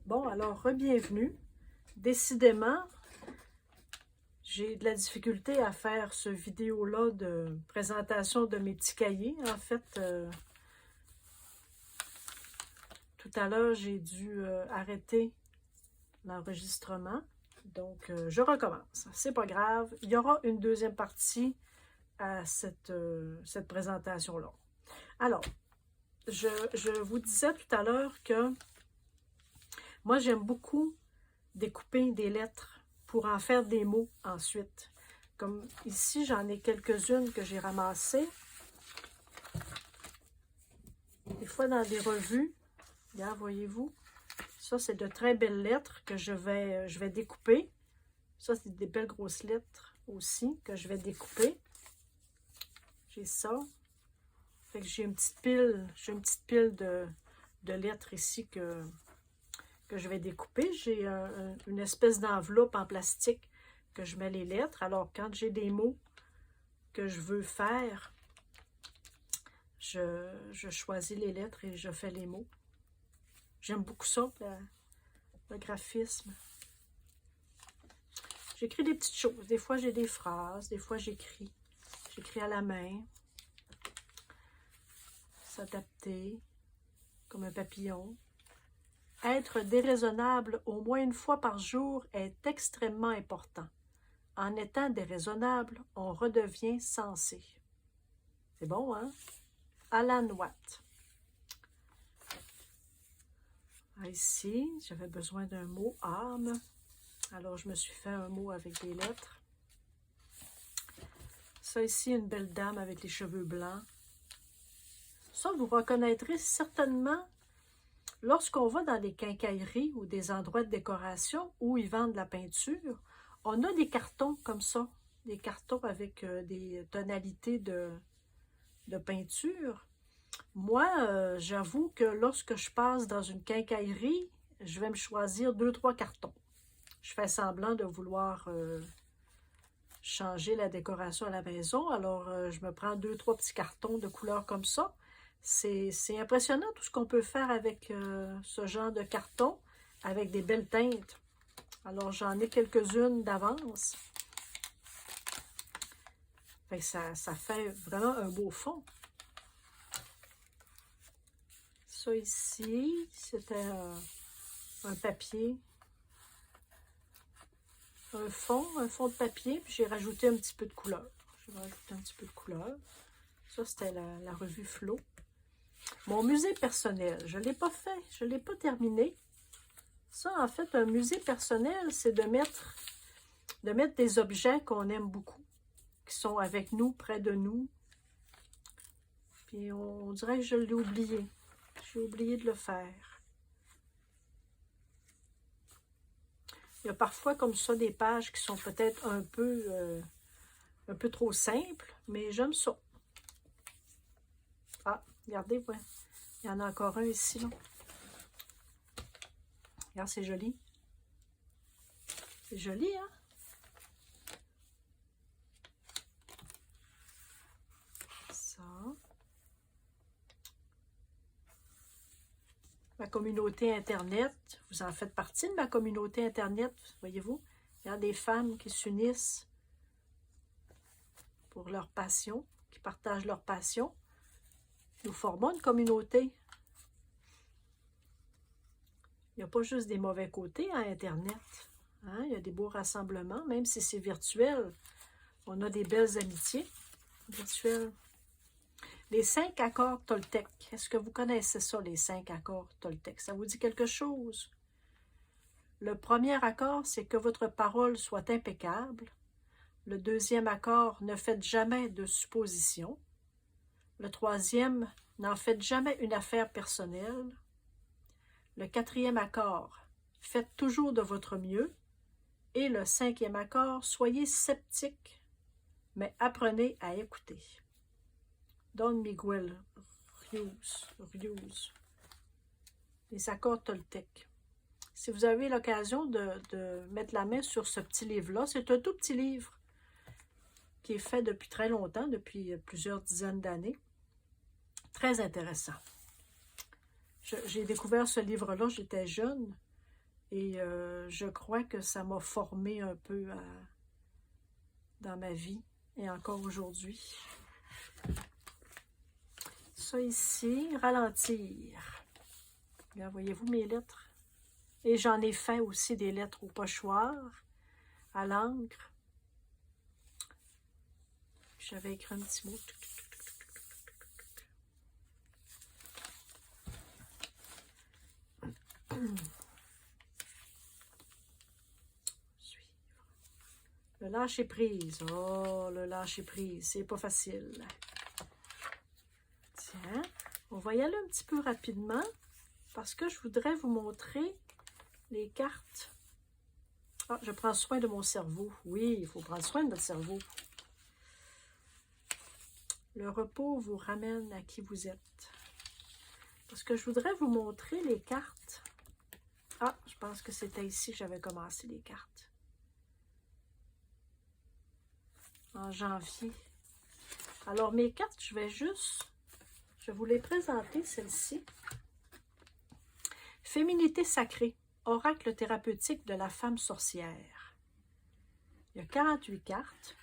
Bon, alors, re-bienvenue. Décidément, j'ai de la difficulté à faire ce vidéo-là de présentation de mes petits cahiers. En fait, tout à l'heure, j'ai dû arrêter l'enregistrement. Donc, je recommence. C'est pas grave. Il y aura une deuxième partie à cette présentation-là. Alors, je vous disais tout à l'heure que moi, j'aime beaucoup découper des lettres pour en faire des mots ensuite. Comme ici, j'en ai quelques-unes que j'ai ramassées. Des fois dans des revues. Là, voyez-vous, ça, c'est de très belles lettres que je vais découper. Ça, c'est des belles grosses lettres aussi que je vais découper. J'ai ça. Fait que j'ai une petite pile de lettres ici que je vais découper. J'ai une espèce d'enveloppe en plastique que je mets les lettres. Alors, quand j'ai des mots que je veux faire, je choisis les lettres et je fais les mots. J'aime beaucoup ça, le graphisme. J'écris des petites choses. Des fois, j'ai des phrases. Des fois, j'écris. J'écris à la main. S'adapter, comme un papillon. Être déraisonnable au moins une fois par jour est extrêmement important. En étant déraisonnable, on redevient sensé. C'est bon, hein? Alan Watt. Ici, j'avais besoin d'un mot « âme ». Alors, je me suis fait un mot avec des lettres. Ça ici, une belle dame avec les cheveux blancs. Ça, vous reconnaîtrez certainement lorsqu'on va dans des quincailleries ou des endroits de décoration où ils vendent de la peinture. On a des cartons comme ça, des cartons avec des tonalités de peinture. Moi, j'avoue que lorsque je passe dans une quincaillerie, je vais me choisir 2-3 cartons. Je fais semblant de vouloir changer la décoration à la maison, alors je me prends 2-3 petits cartons de couleurs comme ça. C'est impressionnant tout ce qu'on peut faire avec ce genre de carton, avec des belles teintes. Alors, j'en ai quelques-unes d'avance. Ça fait vraiment un beau fond. Ça ici, c'était un papier, un fond de papier, puis j'ai rajouté un petit peu de couleur. Ça, c'était la revue Flo. Mon musée personnel, je ne l'ai pas fait, je ne l'ai pas terminé. Ça, en fait, un musée personnel, c'est de mettre des objets qu'on aime beaucoup, qui sont avec nous, près de nous. Puis on dirait que je l'ai oublié. J'ai oublié de le faire. Il y a parfois comme ça des pages qui sont peut-être un peu trop simples, mais j'aime ça. Ah, regardez, ouais. Il y en a encore un ici, là. Regarde, c'est joli. C'est joli, hein? Ça. Ma communauté Internet, vous en faites partie de ma communauté Internet, voyez-vous? Il y a des femmes qui s'unissent pour leur passion, qui partagent leur passion. Nous formons une communauté. Il n'y a pas juste des mauvais côtés à Internet. Hein? Il y a des beaux rassemblements, même si c'est virtuel. On a des belles amitiés virtuelles. Les 5 accords Toltec. Est-ce que vous connaissez ça, les 5 accords Toltec? Ça vous dit quelque chose? Le premier accord, c'est que votre parole soit impeccable. Le deuxième accord, ne faites jamais de suppositions. Le troisième, n'en faites jamais une affaire personnelle. Le quatrième accord, faites toujours de votre mieux. Et le cinquième accord, soyez sceptique, mais apprenez à écouter. Don Miguel Ruiz. Les accords Toltec. Si vous avez l'occasion de mettre la main sur ce petit livre-là, c'est un tout petit livre qui est fait depuis très longtemps, depuis plusieurs dizaines d'années. Très intéressant. J'ai découvert ce livre-là, j'étais jeune. Et je crois que ça m'a formé un peu dans ma vie et encore aujourd'hui. Ça ici, ralentir. Là, voyez-vous mes lettres? Et j'en ai fait aussi des lettres au pochoir, à l'encre. J'avais écrit un petit mot. Le lâcher-prise. Oh, le lâcher-prise, c'est pas facile. Tiens, on va y aller un petit peu rapidement parce que je voudrais vous montrer les cartes. Ah, je prends soin de mon cerveau. Oui, il faut prendre soin de notre cerveau. Le repos vous ramène à qui vous êtes. Parce que je voudrais vous montrer les cartes. Ah, je pense que c'était ici que j'avais commencé les cartes. En janvier. Alors, mes cartes, je vais vous les présenter, celles-ci. Féminité sacrée, oracle thérapeutique de la femme sorcière. Il y a 48 cartes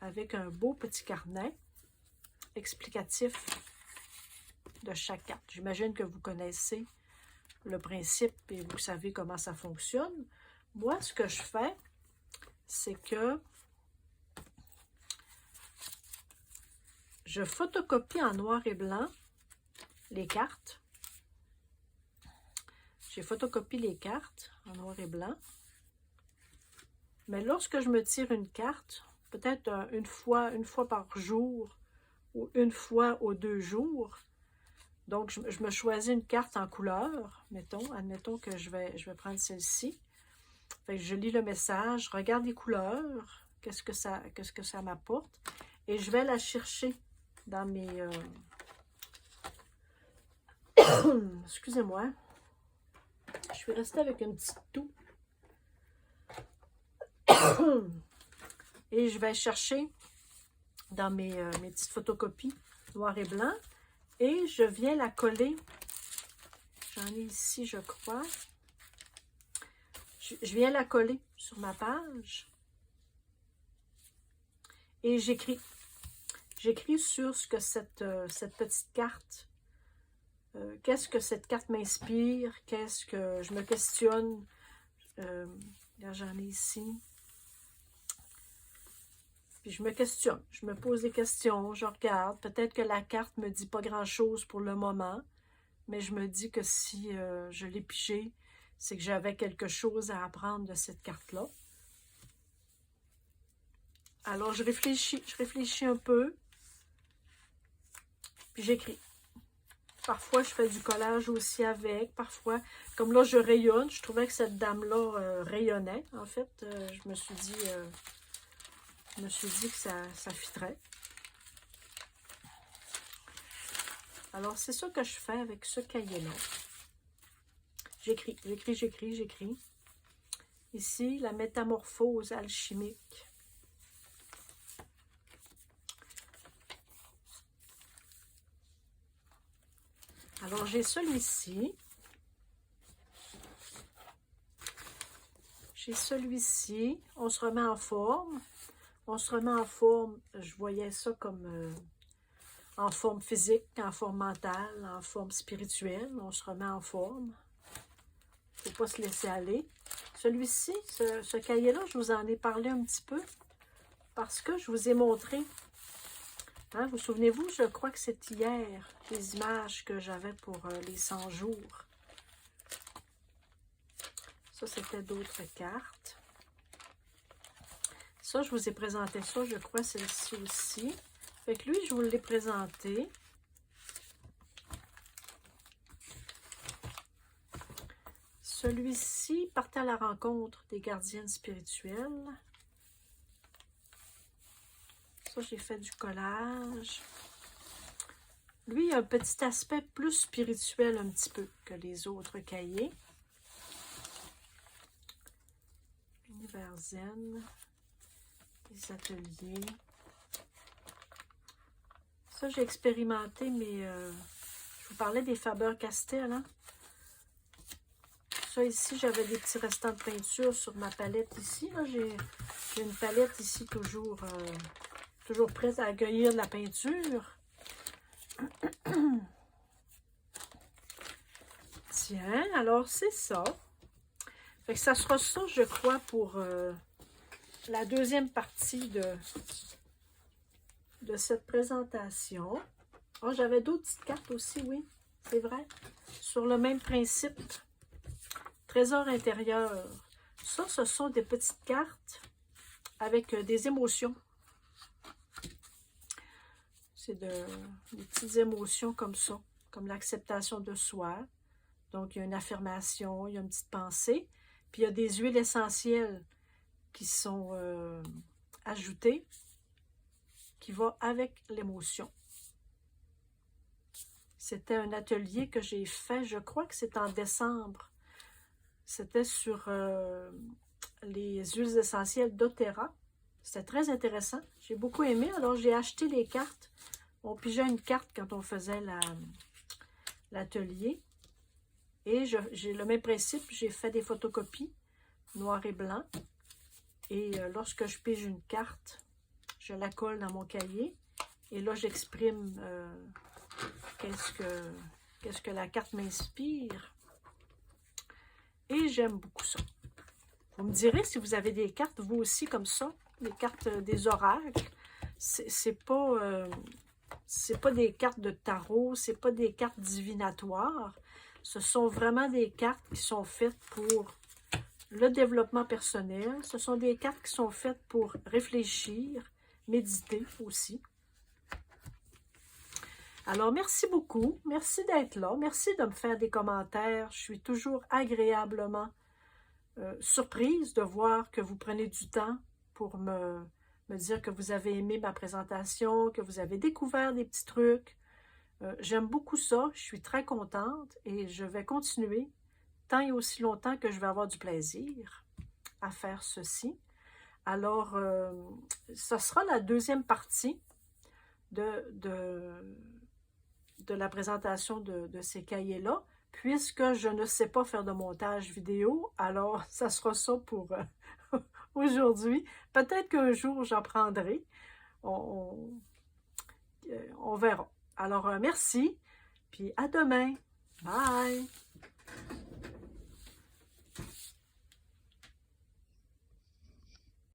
avec un beau petit carnet explicatif de chaque carte. J'imagine que vous connaissez le principe et vous savez comment ça fonctionne. Moi, ce que je fais, c'est que je photocopie en noir et blanc les cartes. J'ai photocopié les cartes en noir et blanc. Mais lorsque je me tire une carte, peut-être une fois par jour ou une fois aux 2 jours, donc je me choisis une carte en couleur, admettons que je vais prendre celle-ci. Je lis le message, regarde les couleurs, qu'est-ce que ça m'apporte, et je vais la chercher dans mes... Excusez-moi. Je suis restée avec une petite toux. Et je vais chercher dans mes petites photocopies noir et blanc. Et je viens la coller. J'en ai ici, je crois. Je viens la coller sur ma page. Et j'écris. J'écris sur ce que cette petite carte, qu'est-ce que cette carte m'inspire, qu'est-ce que je me questionne. Là, j'en ai ici. Puis je me questionne, je me pose des questions, je regarde. Peut-être que la carte ne me dit pas grand-chose pour le moment, mais je me dis que si je l'ai pigée, c'est que j'avais quelque chose à apprendre de cette carte-là. Alors, je réfléchis un peu, puis j'écris. Parfois, je fais du collage aussi avec. Parfois, comme là, je rayonne. Je trouvais que cette dame-là rayonnait. En fait, je me suis dit que ça fitterait. Alors, c'est ça que je fais avec ce cahier-là. J'écris. Ici, la métamorphose alchimique. Alors, j'ai celui-ci. On se remet en forme. Je voyais ça comme en forme physique, en forme mentale, en forme spirituelle. On se remet en forme. Il ne faut pas se laisser aller. Celui-ci, ce cahier-là, je vous en ai parlé un petit peu parce que je vous ai montré. Hein, vous souvenez-vous, je crois que c'est hier, les images que j'avais pour les 100 jours. Ça, c'était d'autres cartes. Ça, je vous ai présenté ça, je crois, celle-ci aussi. Fait que lui, je vous l'ai présenté. Celui-ci, partez à la rencontre des gardiennes spirituelles. Ça, j'ai fait du collage. Lui, il a un petit aspect plus spirituel un petit peu que les autres cahiers. Univers zen. Des ateliers. Ça, j'ai expérimenté, mais je vous parlais des Faber-Castell. Hein? ça ici, j'avais des petits restants de peinture sur ma palette ici. J'ai une palette ici toujours, toujours prête à accueillir de la peinture. Tiens, alors c'est ça. Fait que ça sera ça, je crois, pour la deuxième partie de cette présentation. Oh, j'avais d'autres petites cartes aussi, oui, c'est vrai. Sur le même principe. Trésor intérieur. Ça, ce sont des petites cartes avec des émotions. C'est des petites émotions comme ça, comme l'acceptation de soi. Donc, il y a une affirmation, il y a une petite pensée. Puis, il y a des huiles essentielles qui sont ajoutées, qui vont avec l'émotion. C'était un atelier que j'ai fait, je crois que c'est en décembre. C'était sur les huiles essentielles d'Otera. C'était très intéressant. J'ai beaucoup aimé. Alors, j'ai acheté les cartes. On pigeait une carte quand on faisait l'atelier. Et j'ai le même principe. J'ai fait des photocopies noir et blanc. Et lorsque je pige une carte, je la colle dans mon cahier. Et là, j'exprime qu'est-ce que la carte m'inspire. Et j'aime beaucoup ça. Vous me direz si vous avez des cartes, vous aussi, comme ça, les cartes des oracles. C'est pas des cartes de tarot, c'est pas des cartes divinatoires. Ce sont vraiment des cartes qui sont faites pour le développement personnel. Ce sont des cartes qui sont faites pour réfléchir, méditer aussi. Alors, merci beaucoup. Merci d'être là. Merci de me faire des commentaires. Je suis toujours agréablement surprise de voir que vous prenez du temps pour me dire que vous avez aimé ma présentation, que vous avez découvert des petits trucs. J'aime beaucoup ça. Je suis très contente et je vais continuer tant et aussi longtemps que je vais avoir du plaisir à faire ceci. Alors, ce sera la deuxième partie de la présentation de ces cahiers-là, puisque je ne sais pas faire de montage vidéo, alors ça sera ça pour aujourd'hui. Peut-être qu'un jour j'en prendrai, on verra. Alors merci, puis à demain. Bye!